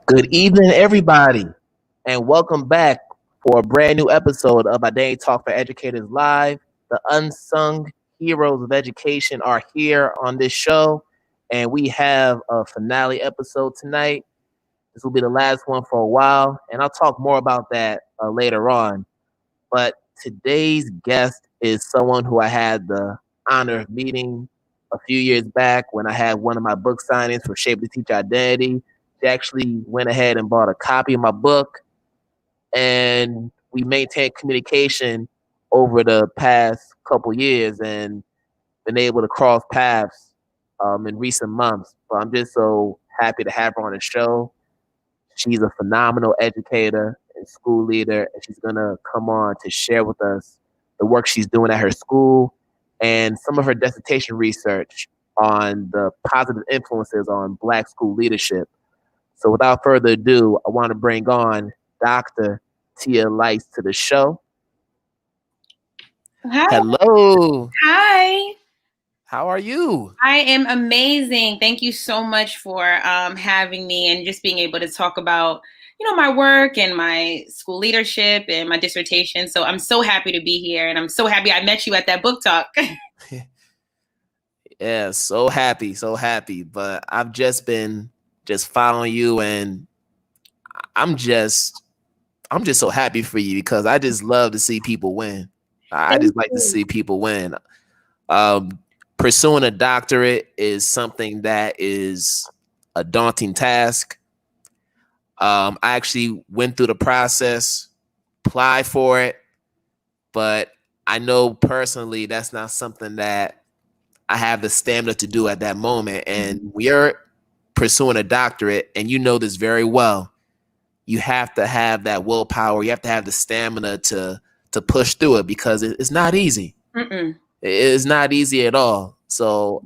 Good evening, everybody, and welcome back for a brand new episode of IDTALK4ED Live. The unsung heroes of education are here on this show, and we have a finale episode tonight. This will be the last one for a while, and I'll talk more about that later on. But today's guest is someone who I had the honor of meeting a few years back when I had one of my book signings for Shape the Teacher Identity. She actually went ahead and bought a copy of my book, and we maintained communication over the past couple years and been able to cross paths in recent months. But I'm just so happy to have her on the show. She's a phenomenal educator and school leader, and she's going to come on to share with us the work she's doing at her school and some of her dissertation research on the positive influences on Black school leadership. So without further ado, I want to bring on Dr. Tia Lights to the show. Hi. Hello. Hi. How are you? I am amazing. Thank you so much for having me and just being able to talk about, my work and my school leadership and my dissertation. So I'm so happy to be here, and I'm so happy I met you at that book talk. Yeah, so happy. But I've just been following you, and I'm just so happy for you because I just love to see people win. I just like to see people win. Pursuing a doctorate is something that is a daunting task. I actually went through the process, applied for it, but I know personally that's not something that I have the stamina to do at that moment. And we are pursuing a doctorate, and you know this very well. You have to have that willpower. You have to have the stamina to push through it because it's not easy. It's not easy at all. So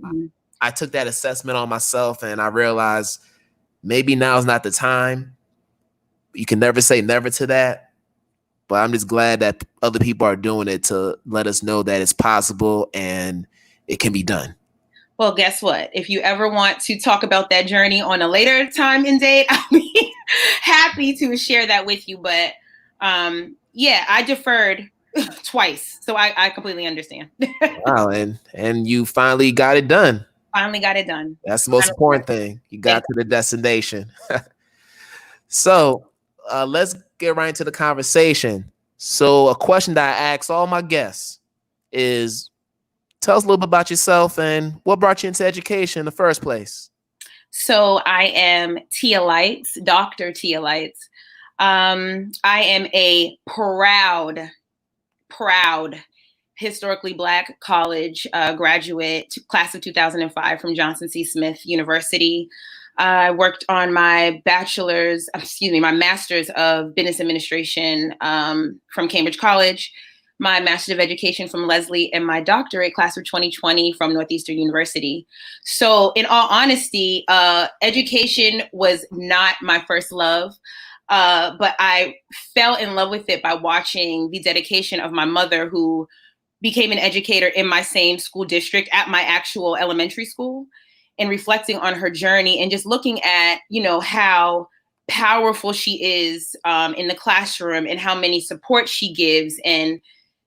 I took that assessment on myself, and I realized maybe now is not the time. You can never say never to that, but I'm just glad that other people are doing it to let us know that it's possible and it can be done. Well, guess what? If you ever want to talk about that journey on a later time and date, I'll be happy to share that with you. But I deferred twice, so I completely understand. Wow, and you finally got it done. Finally got it done. That's the most important thing. You got to the destination. So let's get right into the conversation. So a question that I ask all my guests is, tell us a little bit about yourself and what brought you into education in the first place. So I am Tia Lights, Dr. Tia Lights. I am a proud historically Black college graduate, class of 2005 from Johnson C. Smith University. I worked on my master's of business administration from Cambridge College, my Master's of Education from Lesley, and my doctorate class of 2020 from Northeastern University. So in all honesty, education was not my first love, but I fell in love with it by watching the dedication of my mother, who became an educator in my same school district at my actual elementary school, and reflecting on her journey and just looking at, how powerful she is in the classroom and how many support she gives. And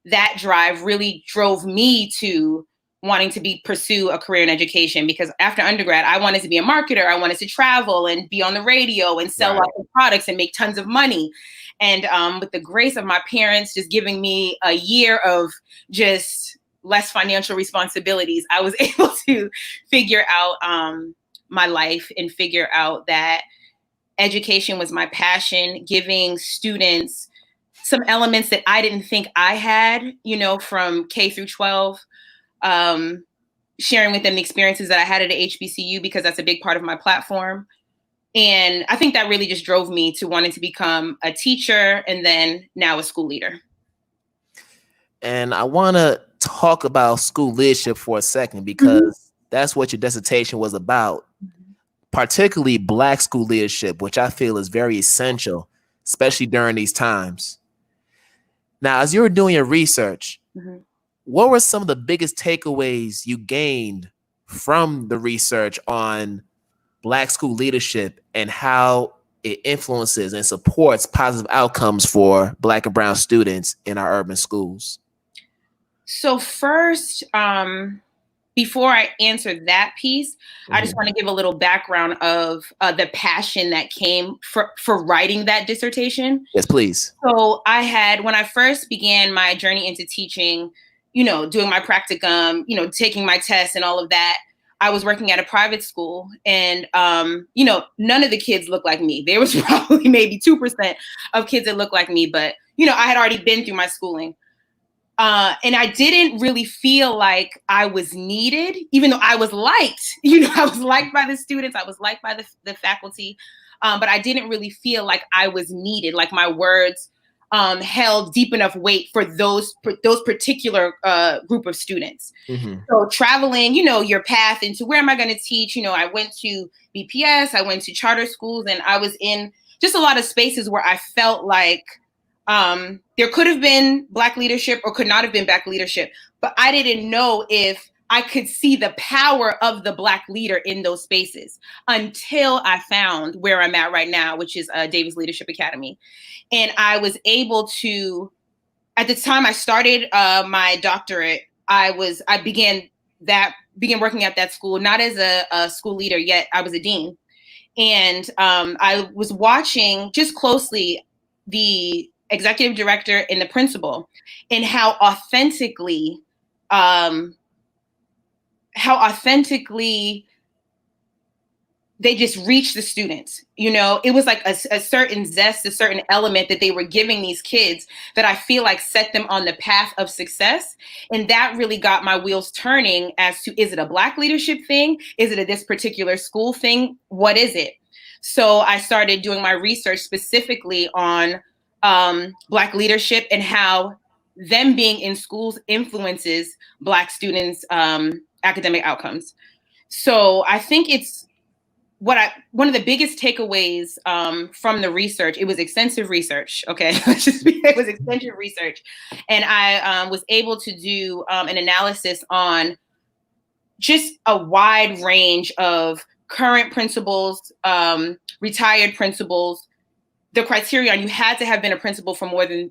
that drive really drove me to wanting to pursue a career in education, because after undergrad, I wanted to be a marketer. I wanted to travel and be on the radio and sell lots of products and make tons of money. And with the grace of my parents just giving me a year of just less financial responsibilities, I was able to figure out my life and figure out that education was my passion, giving students some elements that I didn't think I had, from K through 12, sharing with them the experiences that I had at a HBCU, because that's a big part of my platform. And I think that really just drove me to wanting to become a teacher and then now a school leader. And I want to talk about school leadership for a second, because that's what your dissertation was about, particularly Black school leadership, which I feel is very essential, especially during these times. Now, as you were doing your research, what were some of the biggest takeaways you gained from the research on Black school leadership and how it influences and supports positive outcomes for Black and brown students in our urban schools? So first, before I answer that piece, I just want to give a little background of the passion that came for writing that dissertation. Yes, please. So when I first began my journey into teaching, doing my practicum, taking my tests and all of that, I was working at a private school, and, none of the kids looked like me. There was probably maybe 2% of kids that looked like me, but, I had already been through my schooling. And I didn't really feel like I was needed, even though I was liked. I was liked by the students. I was liked by the faculty. But I didn't really feel like I was needed, like my words held deep enough weight for those particular group of students. So traveling, your path into where am I going to teach? I went to BPS, I went to charter schools, and I was in just a lot of spaces where I felt like there could have been Black leadership or could not have been Black leadership, but I didn't know if I could see the power of the Black leader in those spaces until I found where I'm at right now, which is Davis Leadership Academy. And I was able to, at the time I started my doctorate, I began working at that school, not as a school leader yet. I was a dean. And I was watching just closely the executive director and the principal, and how authentically they just reached the students. It was like a certain zest, a certain element that they were giving these kids that I feel like set them on the path of success. And that really got my wheels turning as to, is it a Black leadership thing? Is it this particular school thing? What is it? So I started doing my research specifically on Black leadership and how them being in schools influences Black students' academic outcomes. So I think it's one of the biggest takeaways from the research. It was extensive research. Okay, it was extensive research, and I was able to do an analysis on just a wide range of current principals, retired principals. The criterion, you had to have been a principal for more than,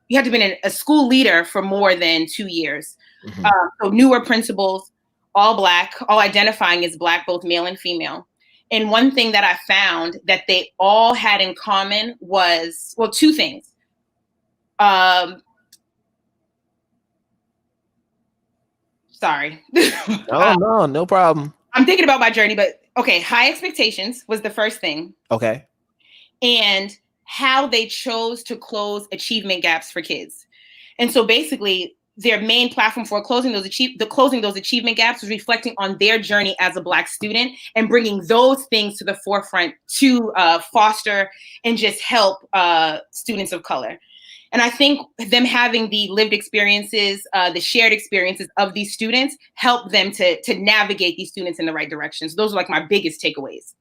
you had to have been a school leader for more than 2 years. So newer principals, all Black, all identifying as Black, both male and female. And one thing that I found that they all had in common was, well, two things. Sorry. No problem. I'm thinking about my journey, but okay, high expectations was the first thing. Okay. And how they chose to close achievement gaps for kids. And so basically their main platform for closing those achievement gaps was reflecting on their journey as a Black student and bringing those things to the forefront to foster and just help students of color. And I think them having the lived experiences, the shared experiences of these students help them to navigate these students in the right direction. So those are like my biggest takeaways.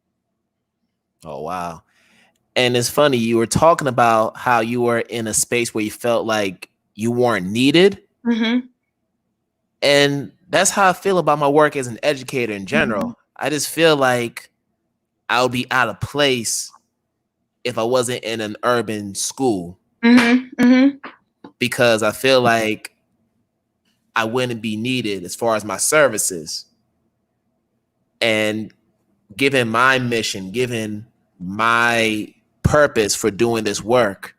Oh, wow. And it's funny, you were talking about how you were in a space where you felt like you weren't needed. And that's how I feel about my work as an educator in general. I just feel like I would be out of place if I wasn't in an urban school. Because I feel like I wouldn't be needed as far as my services. And given my mission, given my purpose for doing this work,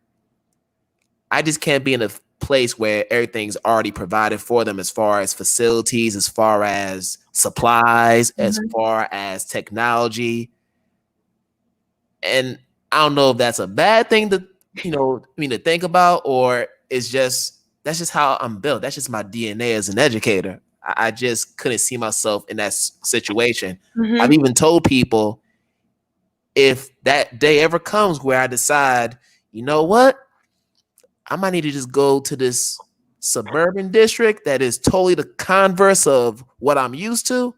I just can't be in a place where everything's already provided for them as far as facilities, as far as supplies, as far as technology. And I don't know if that's a bad thing to, to think about, or that's just how I'm built. That's just my DNA as an educator. I just couldn't see myself in that situation. I've even told people, if that day ever comes where I decide, you know what, I might need to just go to this suburban district that is totally the converse of what I'm used to,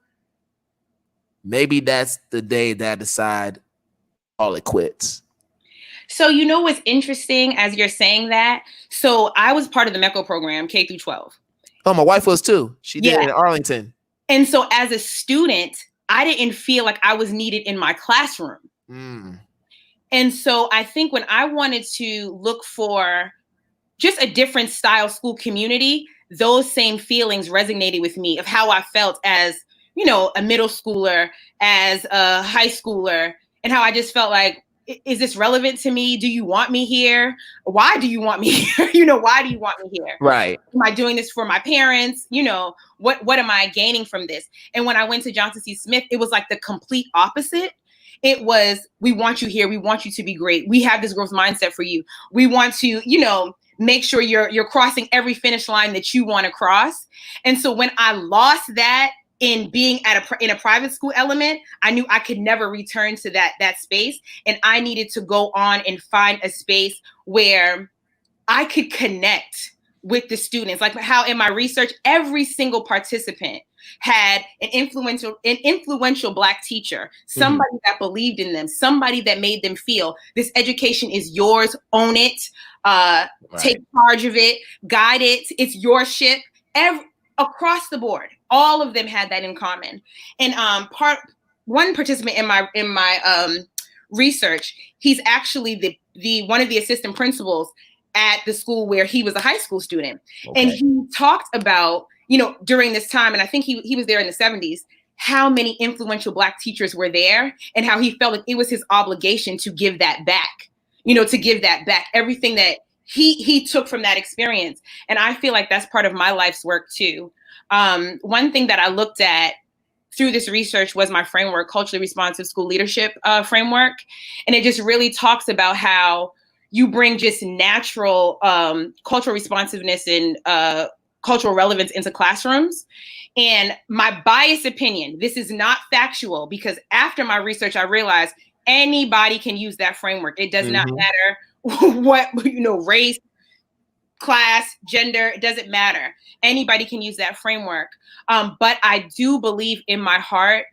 maybe that's the day that I decide all it quits. So what's interesting as you're saying that? So I was part of the MECO program, K through 12. Oh, my wife was too. She did it in Arlington. And so as a student, I didn't feel like I was needed in my classroom. And so I think when I wanted to look for just a different style school community, those same feelings resonated with me of how I felt as, you know, a middle schooler, as a high schooler, and how I just felt like, is this relevant to me? Do you want me here? Why do you want me here? You know, why do you want me here? Right. Am I doing this for my parents? You know, what am I gaining from this? And when I went to Johnson C. Smith, it was like the complete opposite. It was, we want you here. We want you to be great. We have this growth mindset for you. We want to, you know, make sure you're crossing every finish line that you want to cross. And so when I lost that in being in a private school element, I knew I could never return to that space. And I needed to go on and find a space where I could connect with the students. Like how in my research, every single participant had an influential Black teacher, somebody that believed in them, somebody that made them feel this education is yours, own it, take charge of it, guide it, it's your ship. Across the board, all of them had that in common. And one participant in my research, he's actually the one of the assistant principals at the school where he was a high school student. Okay. And he talked about, you know, during this time, and I think he was there in the 70s, how many influential Black teachers were there and how he felt like it was his obligation to give that back, you know, to give that back, everything that he took from that experience. And I feel like that's part of my life's work too. One thing that I looked at through this research was my framework, culturally responsive school leadership framework. And it just really talks about how you bring just natural cultural responsiveness and cultural relevance into classrooms. And my biased opinion, this is not factual, because after my research, I realized anybody can use that framework. It does not matter what, you know, race, class, gender, it doesn't matter. Anybody can use that framework. But I do believe in my heart,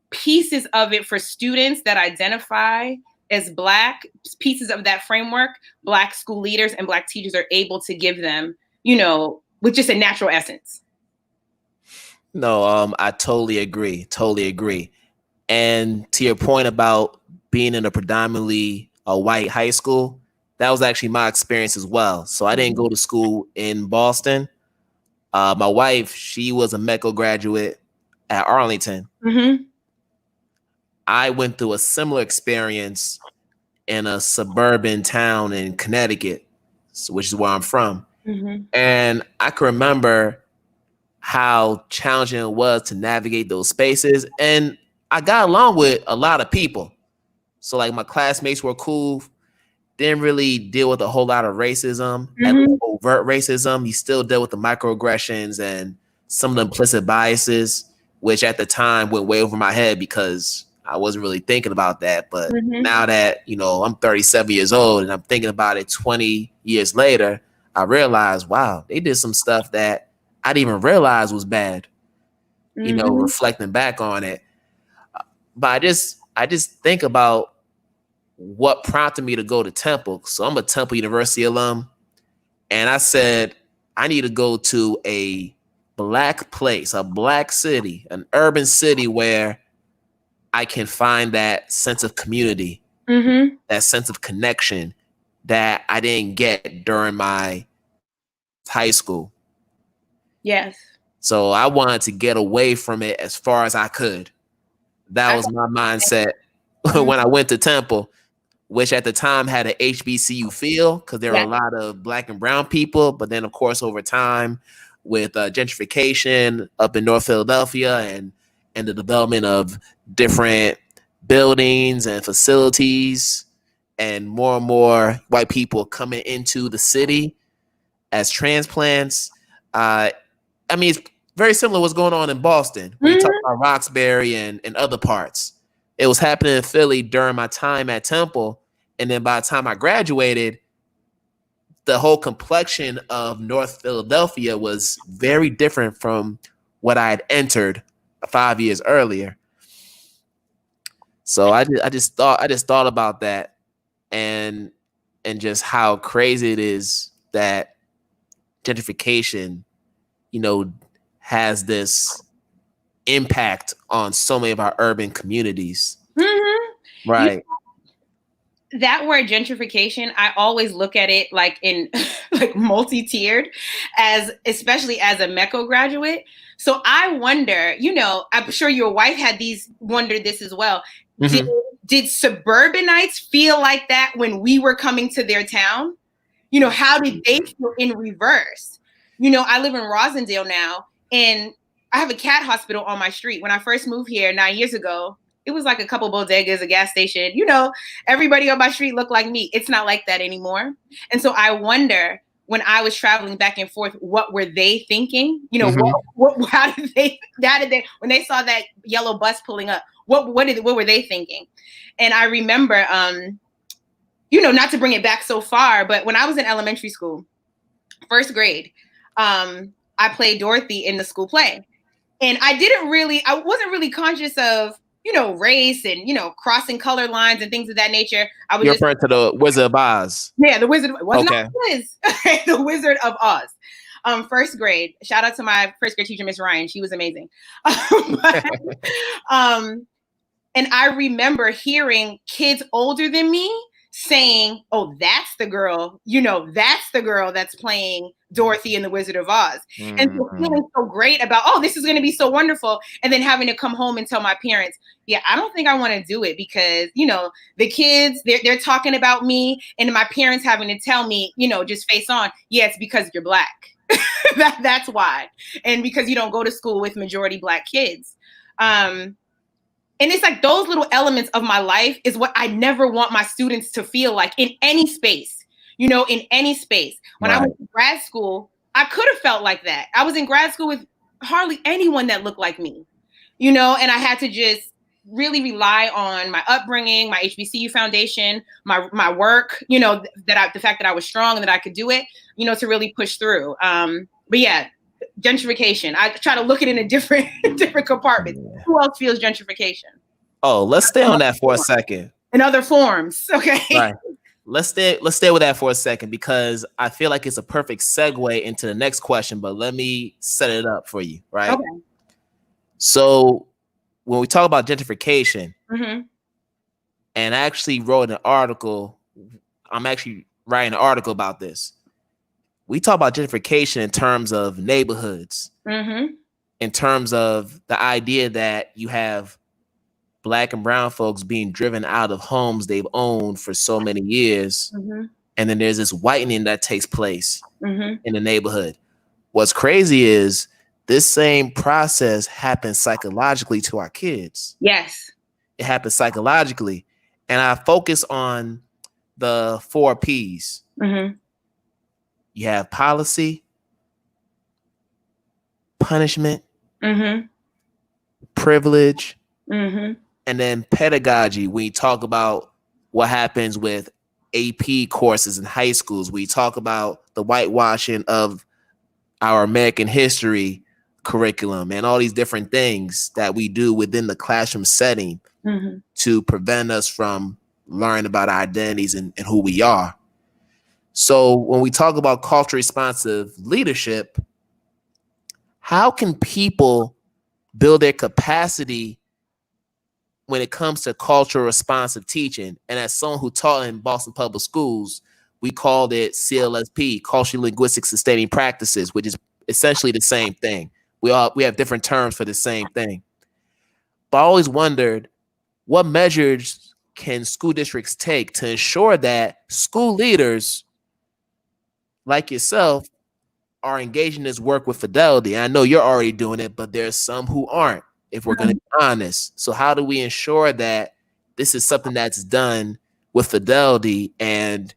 pieces of it for students that identify as Black, pieces of that framework, Black school leaders and Black teachers are able to give them, you know, with just a natural essence. No, I totally agree. Totally agree. And to your point about being in a predominantly white high school, that was actually my experience as well. So I didn't go to school in Boston. My wife, she was a MECO graduate at Arlington. I went through a similar experience in a suburban town in Connecticut, which is where I'm from. And I can remember how challenging it was to navigate those spaces. And I got along with a lot of people. So like my classmates were cool, didn't really deal with a whole lot of racism, and overt racism. You still dealt with the microaggressions and some of the implicit biases, which at the time went way over my head because I wasn't really thinking about that. But now that, you know, I'm 37 years old and I'm thinking about it 20 years later, I realized, wow, they did some stuff that I didn't even realize was bad, you know, reflecting back on it. But I just think about what prompted me to go to Temple. So I'm a Temple University alum. And I said, I need to go to a Black place, a Black city, an urban city where I can find that sense of community, that sense of connection that I didn't get during my high school. Yes. So I wanted to get away from it as far as I could. That was my mindset when I went to Temple, which at the time had an HBCU feel because there were a lot of Black and brown people. But then, of course, over time with gentrification up in North Philadelphia and the development of different buildings and facilities and more white people coming into the city as transplants. I mean, it's very similar to what's going on in Boston when you talk about Roxbury and other parts. It was happening in Philly during my time at Temple. And then by the time I graduated, the whole complexion of North Philadelphia was very different from what I had entered 5 years earlier. So I just thought about that and just how crazy it is that gentrification, you know, has this impact on so many of our urban communities. Right. that word gentrification, I always look at it like in like multi-tiered, as especially as a MECO graduate. So I wonder, I'm sure your wife had wondered this as well. Mm-hmm. Did suburbanites feel like that when we were coming to their town? How did they feel in reverse? I live in Rosendale now, and I have a cat hospital on my street. When I first moved here 9 years ago, it was like a couple bodegas, a gas station. Everybody on my street looked like me. It's not like that anymore. And so I wonder, when I was traveling back and forth, what were they thinking? Mm-hmm. How did they, when they saw that yellow bus pulling up, what were they thinking? And I remember, not to bring it back so far, but when I was in elementary school, first grade, I played Dorothy in the school play. And I wasn't really conscious of, race and, crossing color lines and things of that nature. I was You're referring to the Wizard of Oz. Yeah, the Wizard. Was okay. Not Wiz. The Wizard of Oz. First grade. Shout out to my first grade teacher, Miss Ryan. She was amazing. And I remember hearing kids older than me saying, "Oh, that's the girl. That's the girl that's playing Dorothy in the Wizard of Oz." Mm-hmm. And so feeling so great about, oh, this is going to be so wonderful. And then having to come home and tell my parents, yeah, I don't think I want to do it because, the kids, they're talking about me, and my parents having to tell me, just face on, yeah, it's because you're Black. That's why. And because you don't go to school with majority Black kids. And it's like those little elements of my life is what I never want my students to feel like in any space, in any space. When I went to grad school, I could have felt like that. I was in grad school with hardly anyone that looked like me, and I had to just really rely on my upbringing, my HBCU foundation, my work, the fact that I was strong and that I could do it, to really push through. But yeah, gentrification. I try to look at it in a different compartments. Who else feels gentrification? Oh, let's stay on that for a second. In other forms, okay. Right. Let's stay with that for a second because I feel like it's a perfect segue into the next question. But let me set it up for you, right? Okay. So when we talk about gentrification, mm-hmm. and I actually wrote an article. I'm actually writing an article about this. We talk about gentrification in terms of neighborhoods, mm-hmm. in terms of the idea that you have Black and brown folks being driven out of homes they've owned for so many years. Mm-hmm. And then there's this whitening that takes place mm-hmm. in the neighborhood. What's crazy is this same process happens psychologically to our kids. Yes. It happens psychologically. And I focus on the 4 Ps. Mm-hmm. You have policy, punishment, mm-hmm. privilege, mm-hmm. and then pedagogy. We talk about what happens with AP courses in high schools. We talk about the whitewashing of our American history curriculum and all these different things that we do within the classroom setting mm-hmm. to prevent us from learning about our identities and who we are. So when we talk about culturally responsive leadership, how can people build their capacity when it comes to cultural responsive teaching? And as someone who taught in Boston Public Schools, we called it CLSP, Culturally Linguistic Sustaining Practices, which is essentially the same thing. We have different terms for the same thing. But I always wondered, what measures can school districts take to ensure that school leaders like yourself are engaging this work with fidelity? I know you're already doing it, but there's some who aren't, if we're going to be honest. So how do we ensure that this is something that's done with fidelity and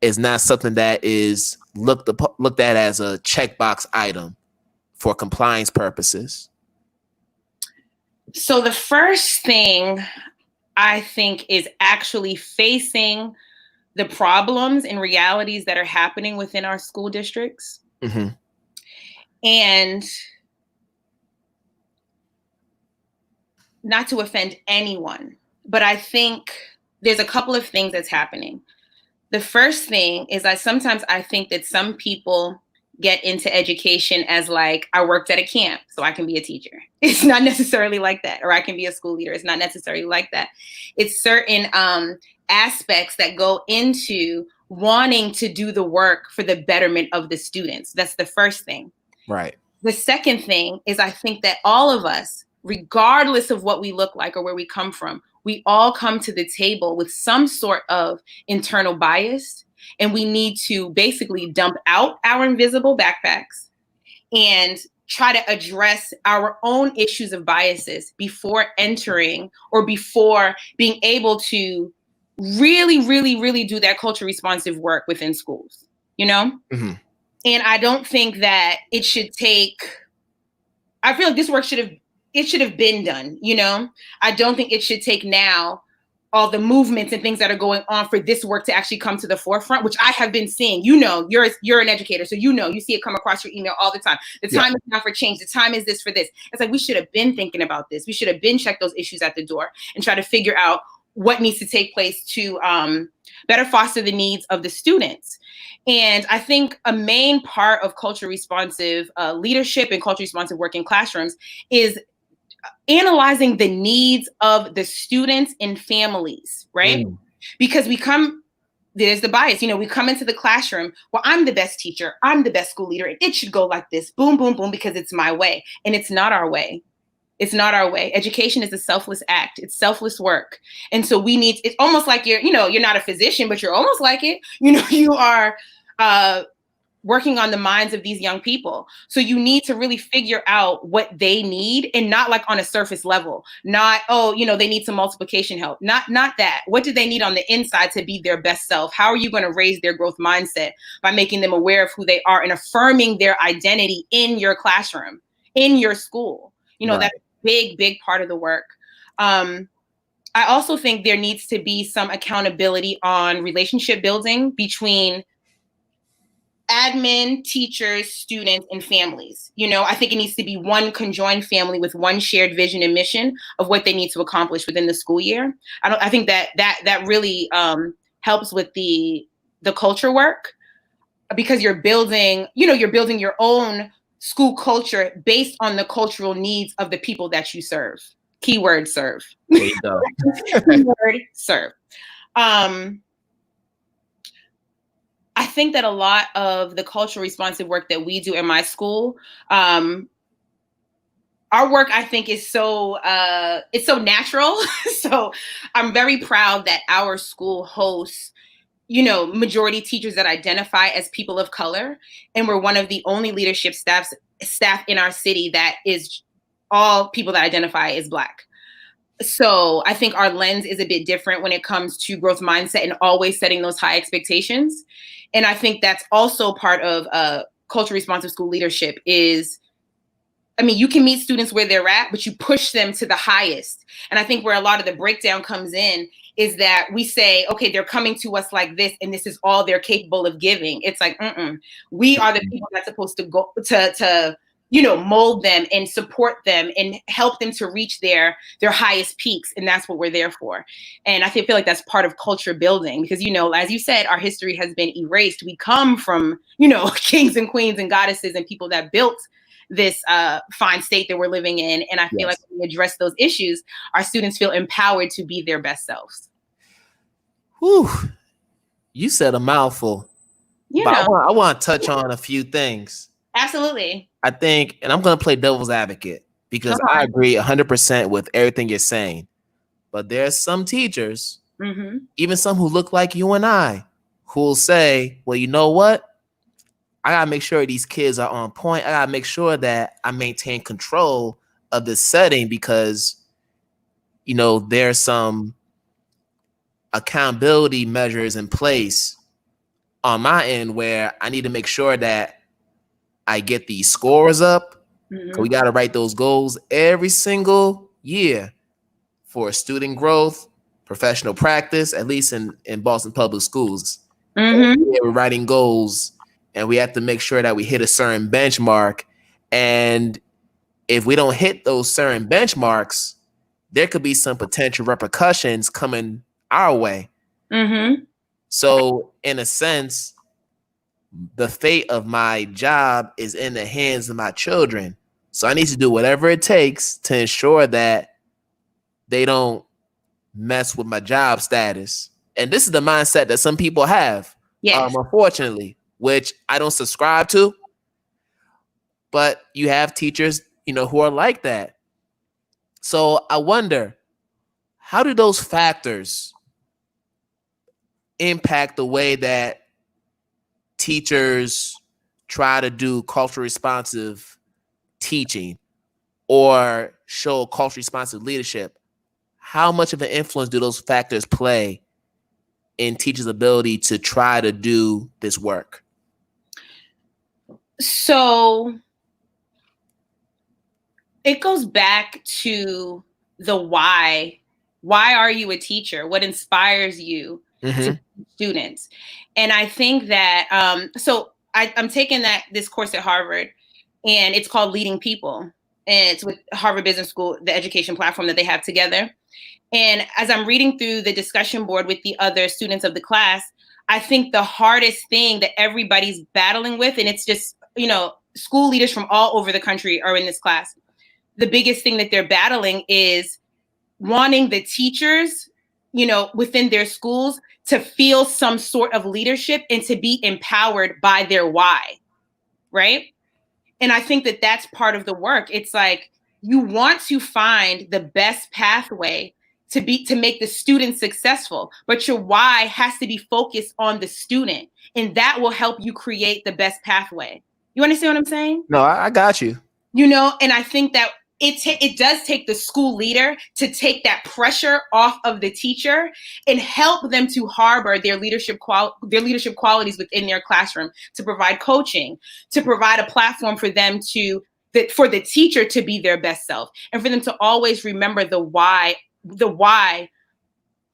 is not something that is looked at as a checkbox item for compliance purposes? So the first thing I think is actually facing the problems and realities that are happening within our school districts. Mm-hmm. And not to offend anyone, but I think there's a couple of things that's happening. The first thing is sometimes I think that some people get into education as like, I worked at a camp, so I can be a teacher. It's not necessarily like that. Or I can be a school leader. It's not necessarily like that. It's certain aspects that go into wanting to do the work for the betterment of the students. That's the first thing. Right. The second thing is, I think that all of us, regardless of what we look like or where we come from, we all come to the table with some sort of internal bias, and we need to basically dump out our invisible backpacks and try to address our own issues of biases before entering or before being able to really, really, really do that culture responsive work within schools, you know? Mm-hmm. And I don't think that it should take, I feel like this work should have been done, you know? I don't think it should take now all the movements and things that are going on for this work to actually come to the forefront, which I have been seeing. You know, you're an educator, so you see it come across your email all the time. The time is now for change. The time is this for this. It's like, we should have been thinking about this. We should have been checked those issues at the door and try to figure out what needs to take place to better foster the needs of the students. And I think a main part of culture responsive leadership and culture responsive work in classrooms is analyzing the needs of the students and families, right? Because there's the bias, you know, we come into the classroom, well, I'm the best teacher, I'm the best school leader, and it should go like this, boom, boom, boom, because it's my way. And it's not our way. It's not our way. Education is a selfless act. It's selfless work. And so it's almost like you're not a physician, but you're almost like it. You know, you are working on the minds of these young people. So you need to really figure out what they need, and not like on a surface level, not, they need some multiplication help. Not that. What do they need on the inside to be their best self? How are you going to raise their growth mindset? By making them aware of who they are and affirming their identity in your classroom, in your school. You know, right. That's a big, big part of the work. I also think there needs to be some accountability on relationship building between admin, teachers, students, and families. You know, I think it needs to be one conjoined family with one shared vision and mission of what they need to accomplish within the school year. I think that really helps with the culture work, because you're building your own school culture based on the cultural needs of the people that you serve. Keyword serve. There you go. Keyword serve. I think that a lot of the cultural responsive work that we do in my school, our work, I think, is it's so natural. So I'm very proud that our school hosts, majority teachers that identify as people of color. And we're one of the only leadership staff in our city that is all people that identify as Black. So I think our lens is a bit different when it comes to growth mindset and always setting those high expectations. And I think that's also part of culture responsive school leadership is, you can meet students where they're at, but you push them to the highest. And I think where a lot of the breakdown comes in is that we say, okay, they're coming to us like this, and this is all they're capable of giving. It's like, we are the people that's supposed to go to mold them and support them and help them to reach their highest peaks. And that's what we're there for. And I feel like that's part of culture building, because, as you said, our history has been erased. We come from, kings and queens and goddesses and people that built this fine state that we're living in. And I feel like when we address those issues, our students feel empowered to be their best selves. Whew. You said a mouthful. But I want to touch on a few things. Absolutely. I think, and I'm going to play devil's advocate, because I agree 100% with everything you're saying. But there's some teachers, even some who look like you and I, who will say, well, you know what? I got to make sure these kids are on point. I got to make sure that I maintain control of the setting, because, there's some accountability measures in place on my end where I need to make sure that I get these scores up. We got to write those goals every single year for student growth, professional practice, at least in Boston Public Schools. We're writing goals, and we have to make sure that we hit a certain benchmark. And if we don't hit those certain benchmarks, there could be some potential repercussions coming our way. So in a sense, the fate of my job is in the hands of my children. So I need to do whatever it takes to ensure that they don't mess with my job status And this is the mindset that some people have, Yes. unfortunately, which I don't subscribe to. But you have teachers, who are like that. So I wonder, how do those factors impact the way that teachers try to do culturally responsive teaching or show culturally responsive leadership? How much of an influence do those factors play in teachers' ability to try to do this work? So it goes back to the why. Why are you a teacher? What inspires you to teach students? And I think that, I'm taking this course at Harvard, and it's called Leading People. And it's with Harvard Business School, the education platform that they have together. And as I'm reading through the discussion board with the other students of the class, I think the hardest thing that everybody's battling with, and it's just, school leaders from all over the country are in this class. The biggest thing that they're battling is wanting the teachers, within their schools to feel some sort of leadership and to be empowered by their why, right? And I think that that's part of the work. It's like you want to find the best pathway to make the student successful, but your why has to be focused on the student, and that will help you create the best pathway. You understand what I'm saying? No, I got you. And I think that it does take the school leader to take that pressure off of the teacher and help them to harbor their leadership qualities within their classroom, to provide coaching, to provide a platform for them for the teacher to be their best self, and for them to always remember the why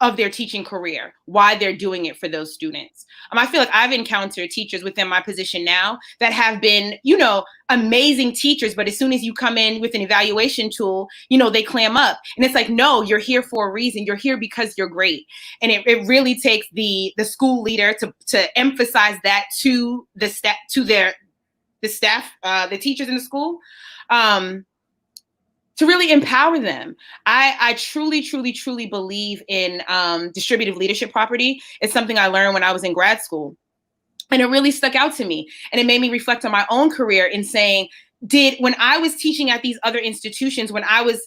of their teaching career, why they're doing it for those students. I feel like I've encountered teachers within my position now that have been, amazing teachers, but as soon as you come in with an evaluation tool, they clam up. And it's like, no, you're here for a reason. You're here because you're great. And it really takes the school leader to emphasize that to the staff, the teachers in the school, to really empower them. I truly, truly, truly believe in distributive leadership property. It's something I learned when I was in grad school. And it really stuck out to me. And it made me reflect on my own career in saying, when I was teaching at these other institutions, when I was,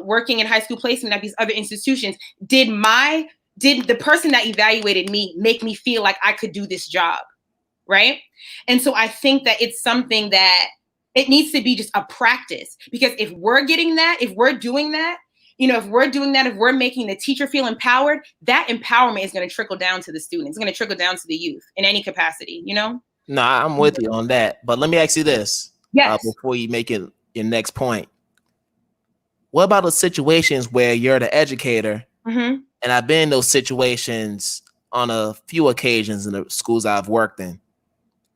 working in high school placement at these other institutions, did the person that evaluated me make me feel like I could do this job? Right? And so I think that it's something that it needs to be just a practice, because if we're getting that, if we're doing that, if we're making the teacher feel empowered, that empowerment is going to trickle down to the students. It's going to trickle down to the youth in any capacity, No, I'm with you on that. But let me ask you this. Yes. Before you make it your next point. What about the situations where you're the educator? And I've been in those situations on a few occasions in the schools I've worked in,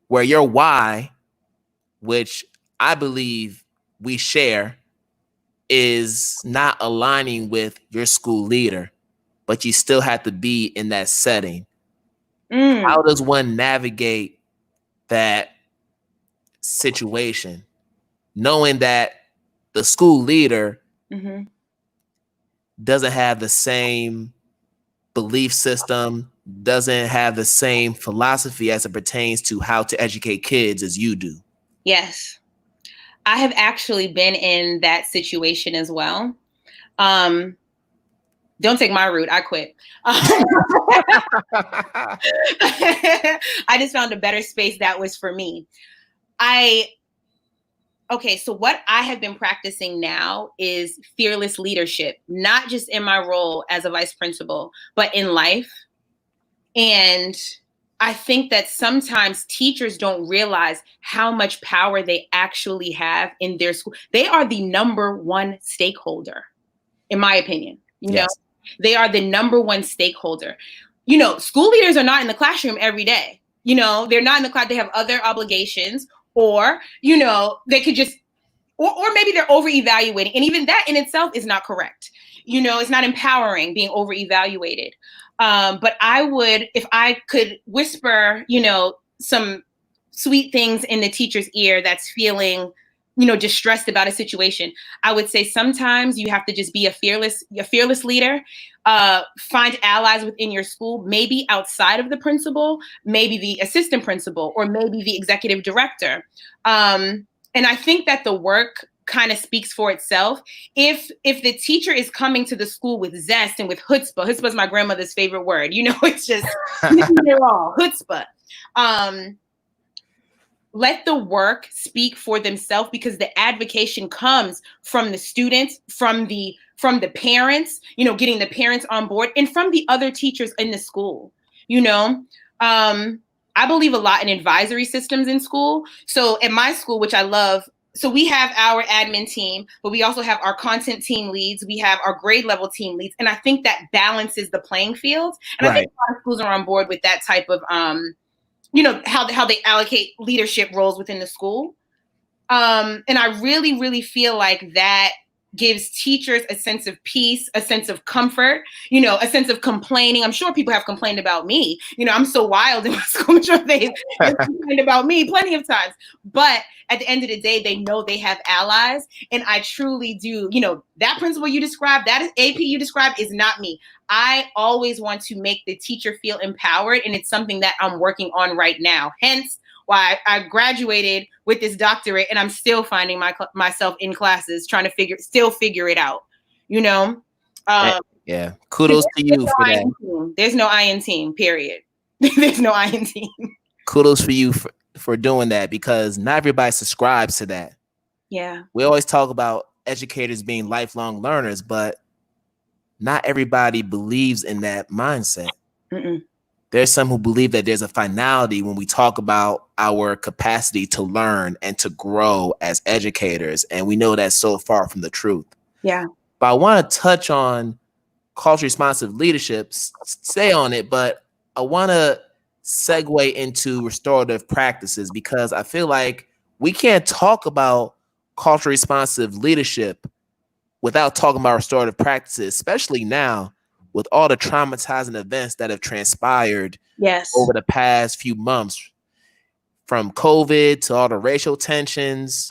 where your why, which I believe we share, is not aligning with your school leader, but you still have to be in that setting. How does one navigate that situation, knowing that the school leader doesn't have the same belief system, doesn't have the same philosophy as it pertains to how to educate kids as you do? Yes. I have actually been in that situation as well. Don't take my route. I quit. I just found a better space that was for me. So what I have been practicing now is fearless leadership, not just in my role as a vice principal, but in life. And I think that sometimes teachers don't realize how much power they actually have in their school. They are the number one stakeholder, in my opinion. They are the number one stakeholder. School leaders are not in the classroom every day. They're not in the class. They have other obligations, or, they could just, or maybe they're over evaluating. And even that in itself is not correct. It's not empowering being over evaluated. But I would, if I could whisper, some sweet things in the teacher's ear that's feeling distressed about a situation, I would say sometimes you have to just be a fearless leader. Find allies within your school, maybe outside of the principal, maybe the assistant principal, or maybe the executive director. And I think that the work kind of speaks for itself. If the teacher is coming to the school with zest and with chutzpah is my grandmother's favorite word. It's just they're all chutzpah. Let the work speak for themselves, because the advocacy comes from the students, from the parents, getting the parents on board, and from the other teachers in the school. I believe a lot in advisory systems in school. So at my school, which I love, so we have our admin team, but we also have our content team leads. We have our grade level team leads. And I think that balances the playing field. And I think a lot of schools are on board with that type of, how they allocate leadership roles within the school. And I really, really feel like that gives teachers a sense of peace, a sense of comfort, a sense of complaining. I'm sure people have complained about me. I'm so wild in my school. I'm sure they've complained about me plenty of times. But at the end of the day, they know they have allies. And I truly do, that principal you described, that AP you described is not me. I always want to make the teacher feel empowered. And it's something that I'm working on right now. Hence why I graduated with this doctorate, and I'm still finding myself in classes trying to figure it out. Yeah. Kudos to you for that. There's no I in team, period. There's no I in team. Kudos for you for doing that, because not everybody subscribes to that. Yeah. We always talk about educators being lifelong learners, but not everybody believes in that mindset. Mm-mm. There's some who believe that there's a finality when we talk about our capacity to learn and to grow as educators. And we know that's so far from the truth. Yeah. But I want to touch on culturally responsive leadership, stay on it, but I want to segue into restorative practices, because I feel like we can't talk about culturally responsive leadership without talking about restorative practices, especially now with all the traumatizing events that have transpired over the past few months, from COVID to all the racial tensions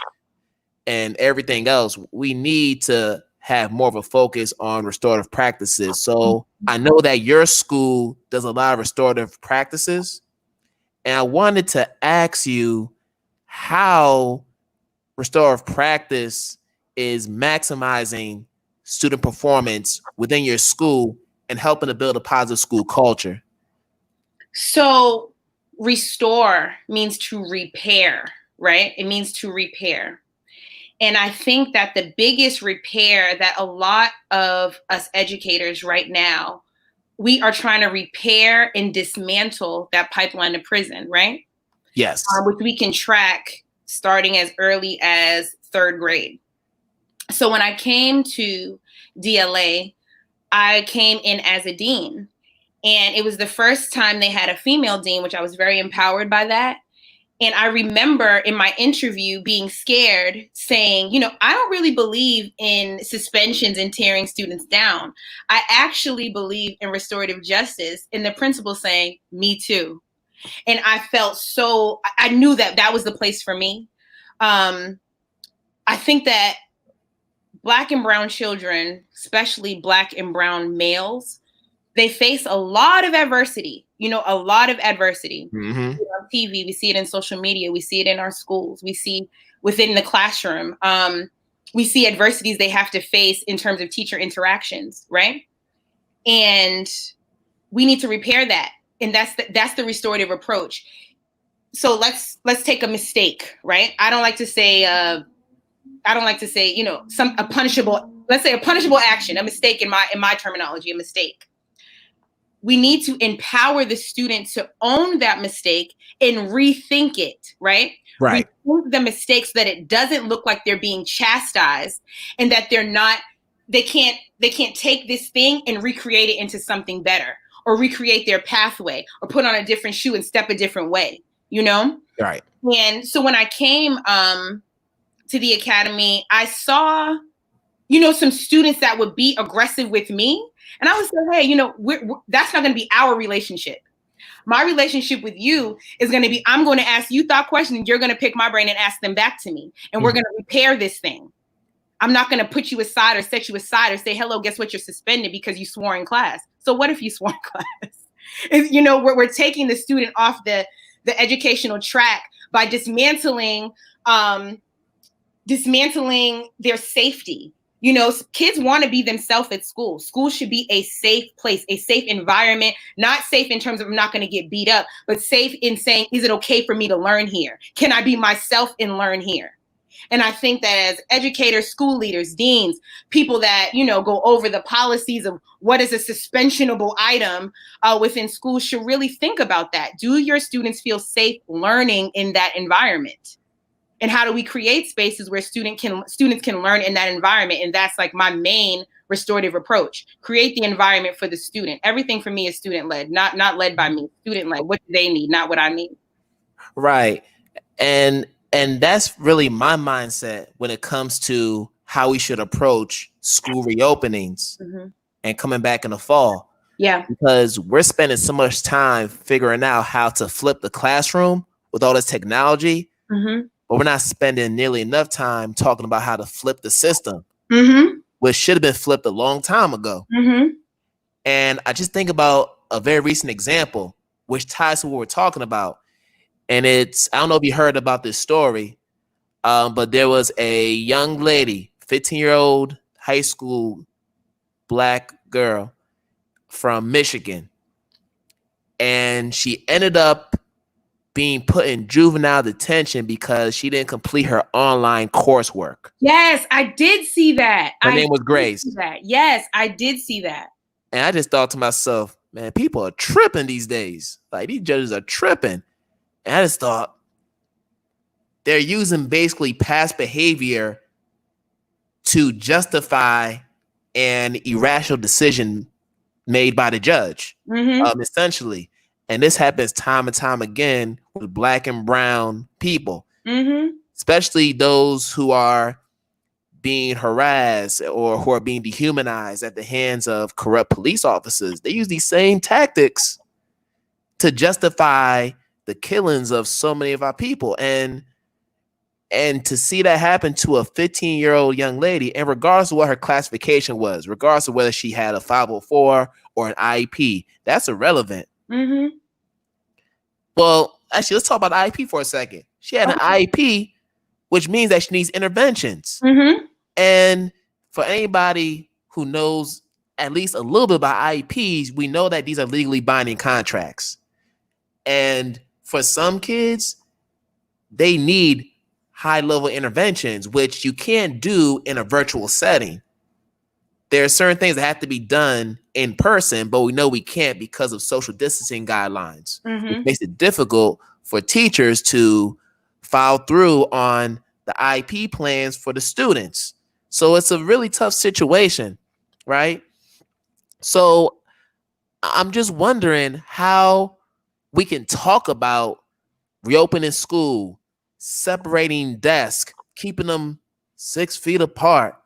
and everything else. We need to have more of a focus on restorative practices. So I know that your school does a lot of restorative practices, and I wanted to ask you how restorative practice is maximizing student performance within your school and helping to build a positive school culture. So restore means to repair, right? It means to repair. And I think that the biggest repair that a lot of us educators right now, we are trying to repair and dismantle that pipeline to prison, right? Yes. Which we can track starting as early as third grade. So when I came to DLA, I came in as a dean, and it was the first time they had a female dean, which I was very empowered by that. And I remember in my interview being scared, saying, I don't really believe in suspensions and tearing students down. I actually believe in restorative justice. And the principal saying, me too. And I felt I knew that was the place for me. I think that Black and brown children, especially Black and brown males, they face a lot of adversity, a lot of adversity. Mm-hmm. On TV, we see it in social media, we see it in our schools, we see within the classroom. We see adversities they have to face in terms of teacher interactions, right? And we need to repair that. And that's the restorative approach. So let's take a mistake, right? I don't like to say, a punishable action, a mistake in my terminology, a mistake. We need to empower the student to own that mistake and rethink it, right? Right. Rethink the mistake so that it doesn't look like they're being chastised, and that they can't take this thing and recreate it into something better, or recreate their pathway, or put on a different shoe and step a different way, Right. And so when I came to the academy, I saw, some students that would be aggressive with me. And I would say, hey, that's not going to be our relationship. My relationship with you is going to be, I'm going to ask you thought questions, and you're going to pick my brain and ask them back to me. And we're going to repair this thing. I'm not going to put you aside or set you aside or say, hello, guess what? You're suspended because you swore in class. So what if you swore in class? You know, we're taking the student off the educational track by dismantling their safety. You know, kids want to be themselves at school. School should be a safe place, a safe environment, not safe in terms of I'm not going to get beat up, but safe in saying, is it okay for me to learn here? Can I be myself and learn here? And I think that as educators, school leaders, deans, people that, you know, go over the policies of what is a suspensionable item within schools should really think about that. Do your students feel safe learning in that environment? And how do we create spaces where students can learn in that environment? And that's like my main restorative approach. Create the environment for the student. Everything for me is student-led, not led by me. Student-led. What do they need, not what I need. Right. And that's really my mindset when it comes to how we should approach school reopenings and coming back in the fall. Yeah. Because we're spending so much time figuring out how to flip the classroom with all this technology. But we're not spending nearly enough time talking about how to flip the system, which should have been flipped a long time ago. And I just think about a very recent example, which ties to what we're talking about. And it's, I don't know if you heard about this story, but there was a young lady, 15-year-old high school Black girl from Michigan. And she ended up being put in juvenile detention because she didn't complete her online coursework. Yes, I did see that. Her name was Grace. Yes, I did see that. And I just thought to myself, man, people are tripping these days. Like, these judges are tripping. And I just thought they're using basically past behavior to justify an irrational decision made by the judge, essentially. And this happens time and time again with Black and brown people, especially those who are being harassed or who are being dehumanized at the hands of corrupt police officers. They use these same tactics to justify the killings of so many of our people. And to see that happen to a 15-year-old young lady, and regardless of what her classification was, regardless of whether she had a 504 or an IEP, that's irrelevant. Well, actually, let's talk about the IEP for a second. She had an IEP, which means that she needs interventions. And for anybody who knows at least a little bit about IEPs, we know that these are legally binding contracts. And for some kids, they need high-level interventions, which you can't do in a virtual setting. There are certain things that have to be done in person, but we know we can't because of social distancing guidelines. It makes it difficult for teachers to follow through on the IEP plans for the students. So it's a really tough situation, right? So I'm just wondering how we can talk about reopening school, separating desks, keeping them 6 feet apart,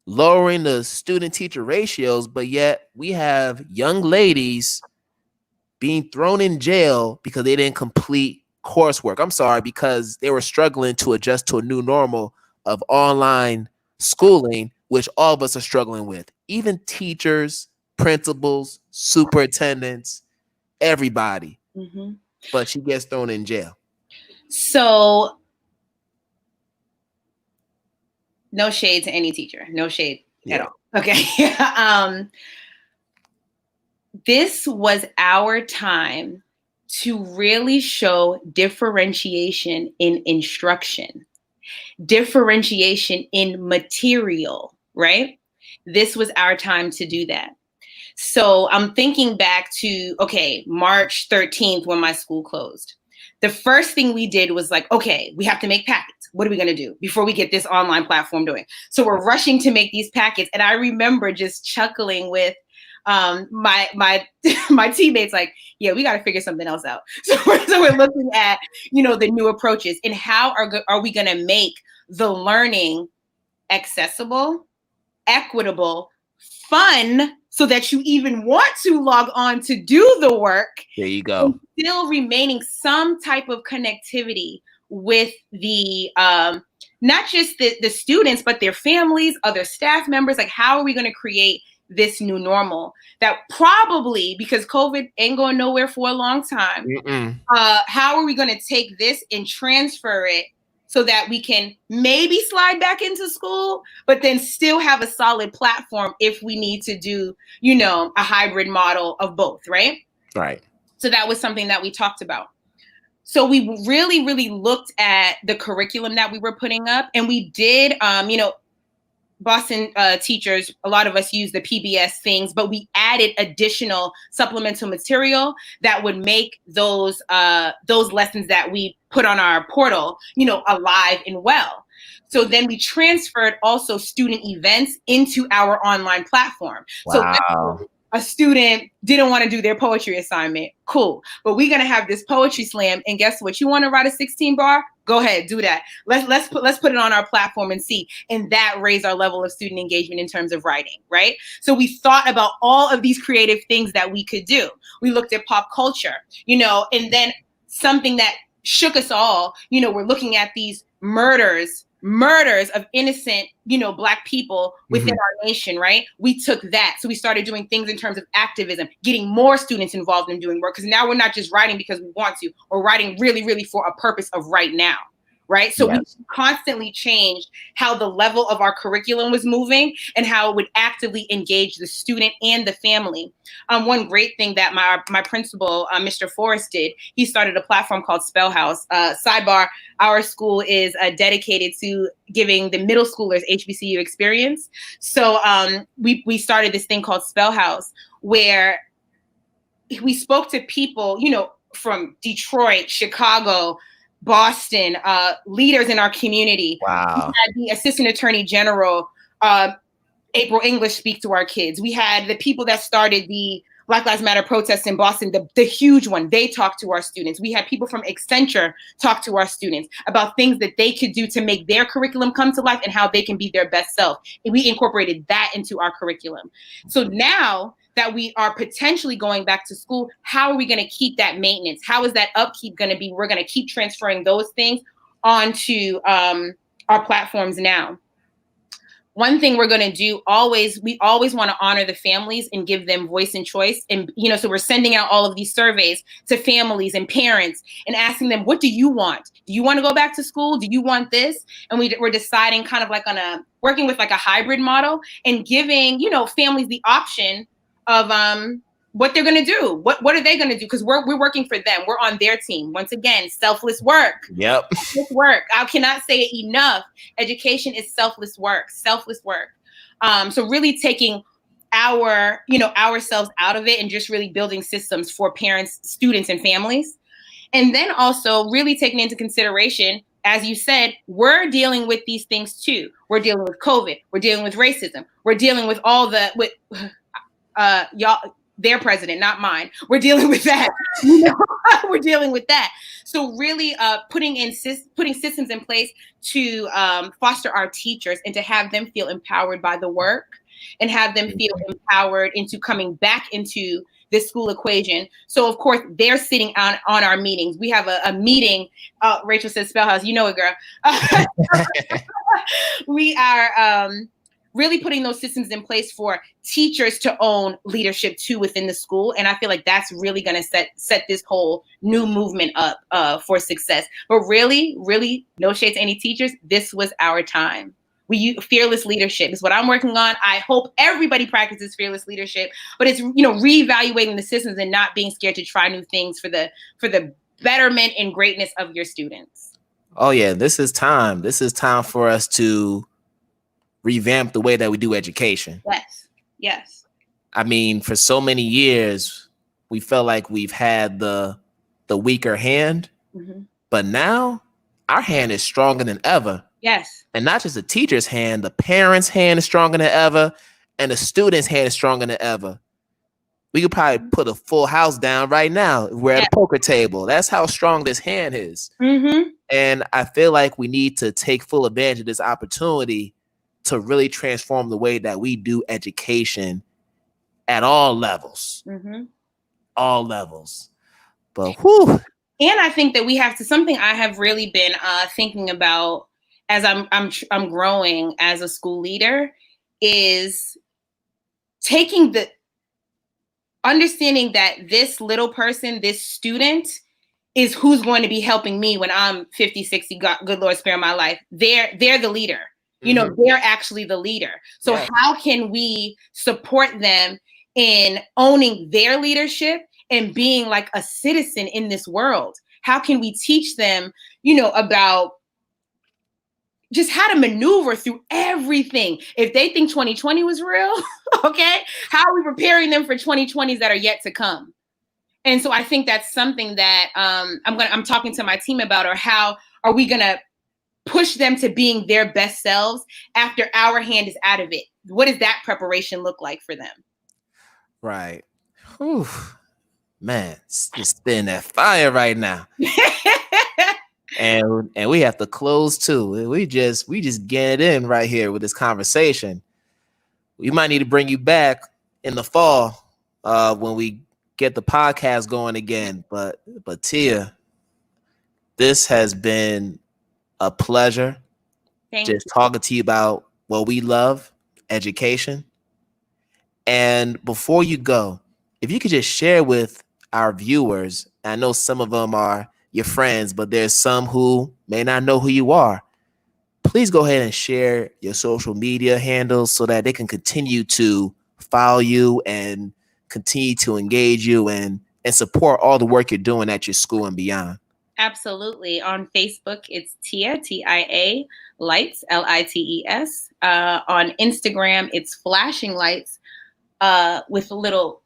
lowering the student-teacher ratios, but yet we have young ladies being thrown in jail because they didn't complete coursework. I'm sorry, because they were struggling to adjust to a new normal of online schooling, which all of us are struggling with. Even teachers, principals, superintendents, everybody. But she gets thrown in jail. So, no shade to any teacher. No shade at all. Okay. This was our time to really show differentiation in instruction, differentiation in material, right? This was our time to do that. So I'm thinking back to, March 13th when my school closed. The first thing we did was like, okay, we have to make packets. What are we going to do before we get this online platform doing? So we're rushing to make these packets. And I remember just chuckling with my teammates, like, yeah, we got to figure something else out. So we're looking at, the new approaches and how are we going to make the learning accessible, equitable, fun so that you even want to log on to do the work. There you go. Still remaining some type of connectivity with the not just the students, but their families, other staff members. Like, how are we going to create this new normal that probably, because COVID ain't going nowhere for a long time, how are we going to take this and transfer it so that we can maybe slide back into school, but then still have a solid platform if we need to do, you know, a hybrid model of both, right? Right. So that was something that we talked about. So we really, really looked at the curriculum that we were putting up, and we did, you know, Boston teachers, a lot of us use the PBS things, but we added additional supplemental material that would make those lessons that we put on our portal, you know, alive and well. So then we transferred also student events into our online platform. Wow. So a student didn't want to do their poetry assignment. Cool. But we're going to have this poetry slam. And guess what? You want to write a 16 bar? Go ahead, do that. Let's put it on our platform and see. And that raised our level of student engagement in terms of writing, right? So we thought about all of these creative things that we could do. We looked at pop culture, you know, and then something that shook us all, you know, we're looking at these murders of innocent, you know, Black people within our nation, right? We took that. So we started doing things in terms of activism, getting more students involved in doing work. Because now we're not just writing because we want to, we're writing really, really for a purpose of right now, right? So we constantly changed how the level of our curriculum was moving and how it would actively engage the student and the family. One great thing that my principal, Mr. Forrest, did, he started a platform called Spell House. Sidebar, our school is dedicated to giving the middle schoolers HBCU experience. So we started this thing called Spell House, where we spoke to people, you know, from Detroit, Chicago, Boston, leaders in our community. Wow. We had the Assistant Attorney General, April English, speak to our kids. We had the people that started the Black Lives Matter protests in Boston, the huge one. They talked to our students. We had people from Accenture talk to our students about things that they could do to make their curriculum come to life and how they can be their best self. And we incorporated that into our curriculum. So now that we are potentially going back to school, how are we going to keep that maintenance? How is that upkeep going to be? We're going to keep transferring those things onto our platforms now. One thing we're going to do we always want to honor the families and give them voice and choice. And, you know, so we're sending out all of these surveys to families and parents and asking them, what do you want? Do you want to go back to school? Do you want this? And we're deciding kind of like working with like a hybrid model and giving, you know, families the option of what they're going to do. What are they going to do? Because we're working for them. We're on their team. Once again, selfless work. Yep. Selfless work. I cannot say it enough. Education is selfless work. Selfless work. So really taking ourselves out of it and just really building systems for parents, students, and families. And then also really taking into consideration, as you said, we're dealing with these things too. We're dealing with COVID. We're dealing with racism. We're dealing with y'all, their president, not mine. We're dealing with that. We're dealing with that. So really putting systems in place to foster our teachers and to have them feel empowered by the work and have them feel empowered into coming back into this school equation. So of course they're sitting on our meetings. We have a meeting. Rachel says Spellhouse, you know it, girl. We are really putting those systems in place for teachers to own leadership too within the school. And I feel like that's really going to set this whole new movement up for success. But really, really, no shade to any teachers, this was our time. Fearless leadership is what I'm working on. I hope everybody practices fearless leadership, but it's, you know, reevaluating the systems and not being scared to try new things for the betterment and greatness of your students. Oh yeah, this is time. This is time for us to revamp the way that we do education. Yes. I mean, for so many years, we felt like we've had the weaker hand, but now our hand is stronger than ever. Yes. And not just the teacher's hand, the parent's hand is stronger than ever, and the student's hand is stronger than ever. We could probably put a full house down right now. We're at a poker table. That's how strong this hand is. And I feel like we need to take full advantage of this opportunity to really transform the way that we do education at all levels. All levels. But whew. And I think that we have to, something I have really been thinking about as I'm growing as a school leader is understanding that this little person, this student, is who's going to be helping me when I'm 50, 60, good Lord spare my life. They're the leader. You know, they're actually the leader. So how can we support them in owning their leadership and being like a citizen in this world? How can we teach them, you know, about just how to maneuver through everything? If they think 2020 was real, okay, how are we preparing them for 2020s that are yet to come? And so I think that's something that I'm talking to my team about, or how are we going to push them to being their best selves after our hand is out of it? What does that preparation look like for them? Right. Whew. Man, it's just spitting that fire right now. and we have to close too. We just get it in right here with this conversation. We might need to bring you back in the fall when we get the podcast going again. But Tia, this has been a pleasure. Thank you. Talking to you about what we love, education. And before you go, if you could just share with our viewers, I know some of them are your friends, but there's some who may not know who you are. Please go ahead and share your social media handles so that they can continue to follow you and continue to engage you and support all the work you're doing at your school and beyond. Absolutely. On Facebook, it's Tia, Tia, Lights, Lites. On Instagram, it's Flashing Lights with a little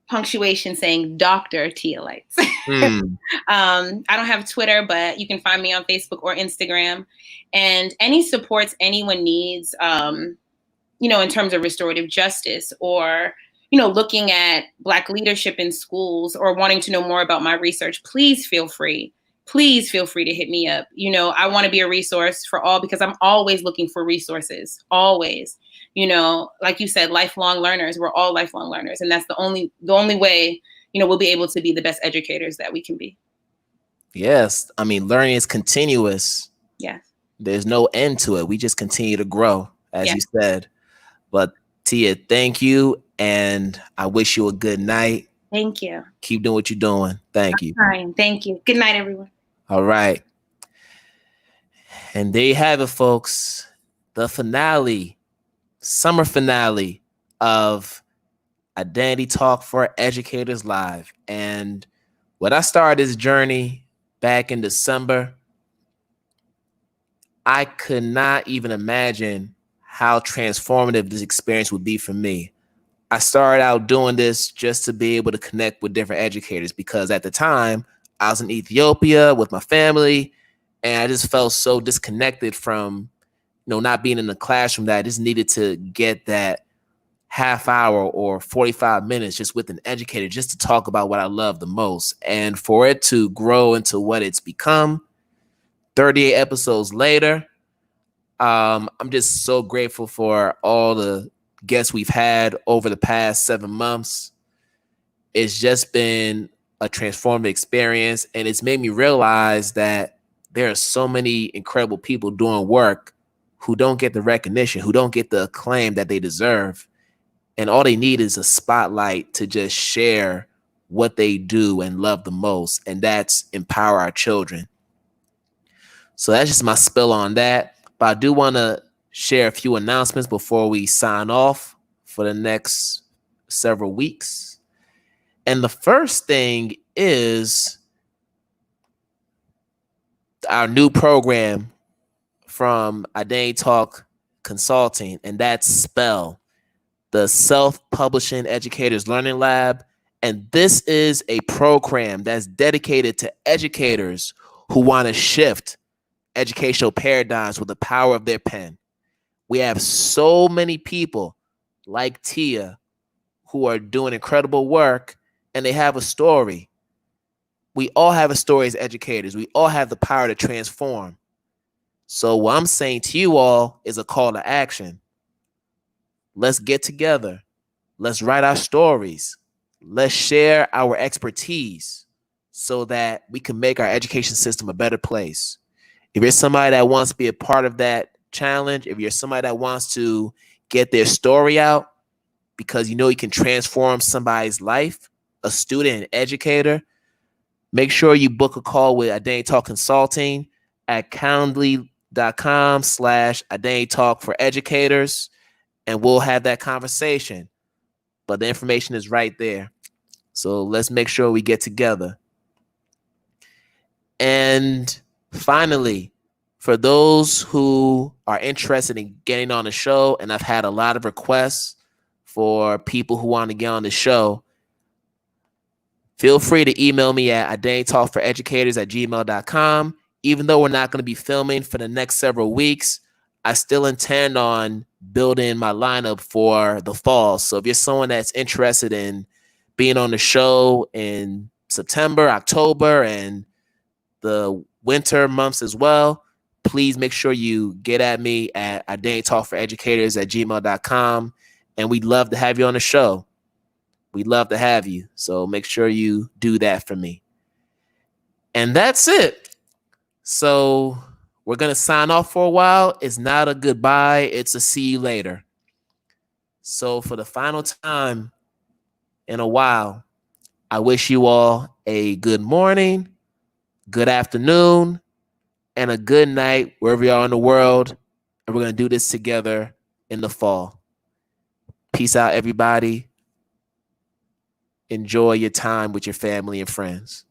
punctuation saying Dr. Tia Lights. I don't have Twitter, but you can find me on Facebook or Instagram. And any supports anyone needs, you know, in terms of restorative justice, or, you know, looking at Black leadership in schools, or wanting to know more about my research, please feel free. Please feel free to hit me up. You know, I want to be a resource for all, because I'm always looking for resources, always. You know, like you said, lifelong learners. We're all lifelong learners. And that's the only way, you know, we'll be able to be the best educators that we can be. Yes. I mean, learning is continuous. Yes. There's no end to it. We just continue to grow, as you said. But Tia, thank you. And I wish you a good night. Thank you. Keep doing what you're doing. Thank you. Fine. Thank you. Good night, everyone. All right. And there you have it, folks. The finale, summer finale of Identity Talk for Educators Live. And when I started this journey back in December, I could not even imagine how transformative this experience would be for me. I started out doing this just to be able to connect with different educators, because at the time I was in Ethiopia with my family, and I just felt so disconnected from, you know, not being in the classroom, that I just needed to get that half hour or 45 minutes just with an educator, just to talk about what I love the most. And for it to grow into what it's become, 38 episodes later, I'm just so grateful for all the guests we've had over the past 7 months. It's just been a transformative experience, and it's made me realize that there are so many incredible people doing work who don't get the recognition, who don't get the acclaim that they deserve. And all they need is a spotlight to just share what they do and love the most, and that's empower our children. So that's just my spill on that. But I do want to share a few announcements before we sign off for the next several weeks. And the first thing is our new program from Identity Talk Consulting, and that's SPELL, the Self-Publishing Educators Learning Lab. And this is a program that's dedicated to educators who want to shift educational paradigms with the power of their pen. We have so many people like Tia who are doing incredible work, and they have a story. We all have a story as educators. We all have the power to transform. So what I'm saying to you all is a call to action. Let's get together. Let's write our stories. Let's share our expertise so that we can make our education system a better place. If you're somebody that wants to be a part of that challenge, if you're somebody that wants to get their story out because you know you can transform somebody's life, a student, an educator, make sure you book a call with Identity Talk Consulting at calendly.com/Identity Talk for Educators, and we'll have that conversation. But the information is right there. So let's make sure we get together. And finally, for those who are interested in getting on the show, and I've had a lot of requests for people who want to get on the show, feel free to email me at identitytalkforeducators@gmail.com. Even though we're not going to be filming for the next several weeks, I still intend on building my lineup for the fall. So if you're someone that's interested in being on the show in September, October, and the winter months as well, please make sure you get at me at identitytalkforeducators@gmail.com. And we'd love to have you on the show. We'd love to have you. So make sure you do that for me. And that's it. So we're going to sign off for a while. It's not a goodbye. It's a see you later. So for the final time in a while, I wish you all a good morning, good afternoon, and a good night wherever you are in the world. And we're going to do this together in the fall. Peace out, everybody. Enjoy your time with your family and friends.